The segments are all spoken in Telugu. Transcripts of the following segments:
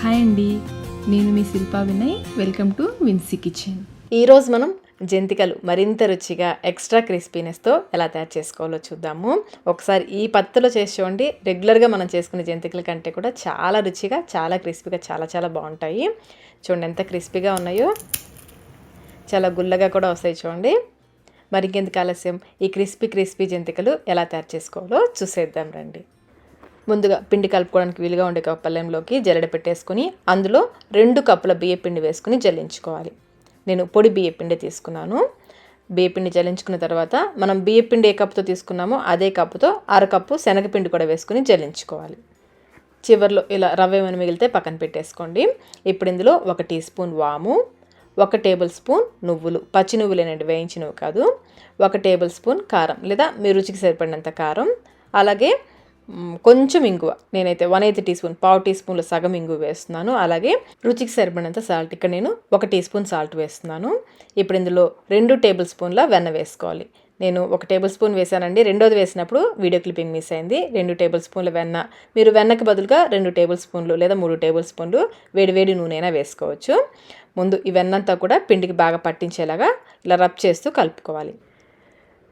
హాయ్ అండి, నేను మీ Shilpa Vinay. Welcome to Vinsy kitchen. ఈరోజు మనం జంతికలు మరింత రుచిగా ఎక్స్ట్రా క్రిస్పీనెస్తో ఎలా తయారు చేసుకోవాలో చూద్దాము. ఒకసారి ఈ పద్ధతిలో చేసి చూడండి. రెగ్యులర్గా మనం చేసుకునే జంతికల కంటే కూడా చాలా రుచిగా, చాలా క్రిస్పీగా, చాలా చాలా బాగుంటాయి. చూడండి ఎంత క్రిస్పీగా ఉన్నాయో, చాలా గుల్లగా కూడా వస్తాయి చూడండి. మరి ఇంకెందుకు ఆలస్యం, ఈ క్రిస్పీ జంతికలు ఎలా తయారు చేసుకోవాలో చూసేద్దాం రండి. ముందుగా పిండి కలుపుకోవడానికి వీలుగా ఉండే ఒక పళ్ళెంలోకి జల్లెడ పెట్టేసుకుని అందులో 2 కప్పుల బియ్యపిండి వేసుకుని జల్లించుకోవాలి. నేను పొడి బియ్యపిండి తీసుకున్నాను. బియ్యపిండి జల్లించుకున్న తర్వాత మనం బియ్యపిండి ఏ కప్పుతో తీసుకున్నామో అదే కప్పుతో 1/2 కప్పు శనగపిండి కూడా వేసుకుని జల్లించుకోవాలి. చివరిలో ఇలా రవ్వ ఏమైనా మిగిలితే పక్కన పెట్టేసుకోండి. ఇప్పుడు ఇందులో 1 టీ స్పూన్ వాము, 1 టేబుల్ స్పూన్ నువ్వులు, పచ్చి నువ్వులేనండి, వేయించినవి కాదు, 1 టేబుల్ స్పూన్ కారం లేదా మీ రుచికి సరిపడినంత కారం, అలాగే కొంచెం ఇంగువ. నేనైతే 1/8 టీ స్పూన్, పావు టీ స్పూన్లో సగం ఇంగువ వేస్తున్నాను. అలాగే రుచికి సరిపడినంత సాల్ట్, ఇక్కడ నేను 1 టీ స్పూన్ సాల్ట్ వేస్తున్నాను. ఇప్పుడు ఇందులో 2 టేబుల్ స్పూన్ల వెన్న వేసుకోవాలి. నేను 1 టేబుల్ స్పూన్ వేసానండి, రెండోది వేసినప్పుడు వీడియో క్లిప్పింగ్ మిస్ అయింది. 2 టేబుల్ స్పూన్ల వెన్న, మీరు వెన్నకి బదులుగా 2 టేబుల్ స్పూన్లు లేదా 3 టేబుల్ స్పూన్లు వేడి నూనె అయినా వేసుకోవచ్చు. ముందు ఈ వెన్నంతా కూడా పిండికి బాగా పట్టించేలాగా ఇలా రబ్ చేస్తూ కలుపుకోవాలి.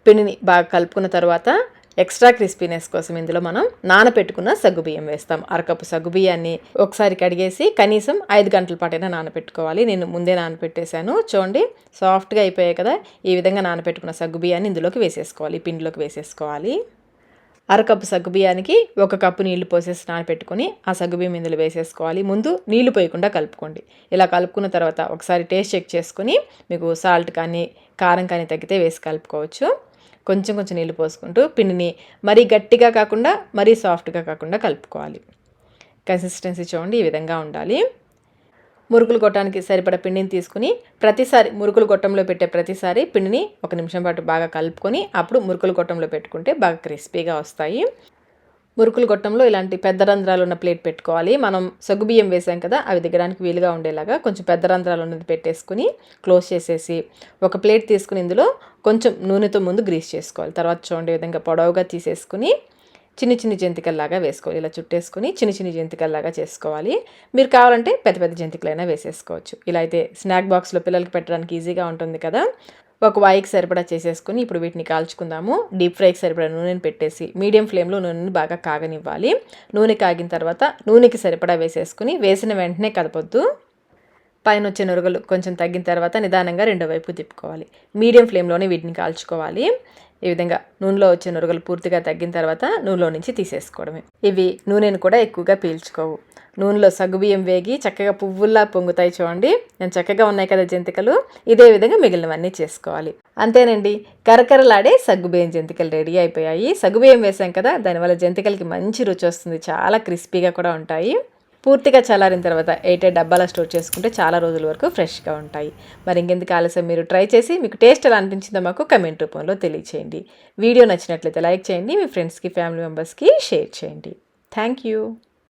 పిండిని బాగా కలుపుకున్న తర్వాత ఎక్స్ట్రా క్రిస్పీనెస్ కోసం ఇందులో మనం నానపెట్టుకున్న సగ్గుబియ్యం వేస్తాం. 1/2 కప్పు సగ్గుబియ్యాన్ని ఒకసారి కడిగేసి కనీసం 5 గంటల పాటైనా నానపెట్టుకోవాలి. నేను ముందే నానపెట్టేశాను. చూడండి సాఫ్ట్గా అయిపోయాయి కదా. ఈ విధంగా నానపెట్టుకున్న సగ్గుబియ్యాన్ని ఇందులోకి వేసేసుకోవాలి, పిండిలోకి వేసేసుకోవాలి. 1/2 కప్పు సగ్గుబియ్యానికి 1 కప్పు నీళ్లు పోసేసి నానపెట్టుకుని ఆ సగ్గుబియ్యం ఇందులో వేసేసుకోవాలి. ముందు నీళ్లు పోయకుండా కలుపుకోండి. ఇలా కలుపుకున్న తర్వాత ఒకసారి టేస్ట్ చెక్ చేసుకుని మీకు సాల్ట్ కానీ కారం కానీ తగ్గితే వేసి కలుపుకోవచ్చు. కొంచెం నీళ్ళు పోసుకుంటూ పిండిని మరీ గట్టిగా కాకుండా మరీ సాఫ్ట్గా కాకుండా కలుపుకోవాలి. కన్సిస్టెన్సీ చూడండి, ఈ విధంగా ఉండాలి. మురుకులు కొట్టడానికి సరిపడా పిండిని తీసుకుని ప్రతిసారి మురుకులు గొట్టంలో పెట్టే ప్రతిసారి పిండిని 1 నిమిషం పాటు బాగా కలుపుకొని అప్పుడు మురుకులు గొట్టంలో పెట్టుకుంటే బాగా క్రిస్పీగా వస్తాయి. మురుకులు గొట్టంలో ఇలాంటి పెద్ద రంధ్రాలు ఉన్న ప్లేట్ పెట్టుకోవాలి. మనం సగ్గుబియ్యం వేసాం కదా, అవి దిగడానికి వీలుగా ఉండేలాగా కొంచెం పెద్ద రంధ్రాలు ఉన్నది పెట్టేసుకుని క్లోజ్ చేసేసి ఒక ప్లేట్ తీసుకుని ఇందులో కొంచెం నూనెతో ముందు గ్రీస్ చేసుకోవాలి. తర్వాత చూడండి ఈ విధంగా పొడవుగా తీసేసుకుని చిన్న జంతికల్లాగా వేసుకోవాలి. ఇలా చుట్టేసుకుని చిన్న జంతికల్లాగా చేసుకోవాలి. మీరు కావాలంటే పెద్ద జంతికలైనా వేసేసుకోవచ్చు. ఇలా అయితే స్నాక్ బాక్స్లో పిల్లలకి పెట్టడానికి ఈజీగా ఉంటుంది కదా. ఒక వాయికి సరిపడా చేసేసుకుని ఇప్పుడు వీటిని కాల్చుకుందాము. డీప్ ఫ్రైకి సరిపడా నూనెని పెట్టేసి మీడియం ఫ్లేమ్లో నూనెని బాగా కాగనివ్వాలి. నూనె కాగిన తర్వాత నూనెకి సరిపడా వేసేసుకుని వేసిన వెంటనే కదపొద్దు. పైన వచ్చే నురగలు కొంచెం తగ్గిన తర్వాత నిదానంగా రెండో వైపు తిప్పుకోవాలి. మీడియం ఫ్లేమ్లోనే వీటిని కాల్చుకోవాలి. ఈ విధంగా నూనెలో వచ్చే నురగలు పూర్తిగా తగ్గిన తర్వాత నూనెలో నుంచి తీసేసుకోవడమే. ఇవి నూనెను కూడా ఎక్కువగా పీల్చుకోవు. నూనెలో సగ్గుబియ్యం వేగి చక్కగా పువ్వుల్లా పొంగుతాయి చూడండి. నేను చక్కగా ఉన్నాయి కదా జంతికలు. ఇదే విధంగా మిగిలినవన్నీ చేసుకోవాలి. అంతేనండి, కరకరలాడే సగ్గుబియ్యం జంతికలు రెడీ అయిపోయాయి. సగ్గుబియ్యం వేసాం కదా, దానివల్ల జంతికలకి మంచి రుచి వస్తుంది, చాలా క్రిస్పీగా కూడా ఉంటాయి. పూర్తిగా చల్లారిన తర్వాత 8 డబ్బాలో స్టోర్ చేసుకుంటే చాలా రోజుల వరకు ఫ్రెష్గా ఉంటాయి. మరి ఇంకెందుకు ఆలస్యం, మీరు ట్రై చేసి మీకు టేస్ట్ ఎలా అనిపించిందో మాకు కమెంట్ రూపంలో తెలియచేయండి. వీడియో నచ్చినట్లయితే లైక్ చేయండి, మీ ఫ్రెండ్స్కి ఫ్యామిలీ మెంబర్స్కి షేర్ చేయండి. Thank you.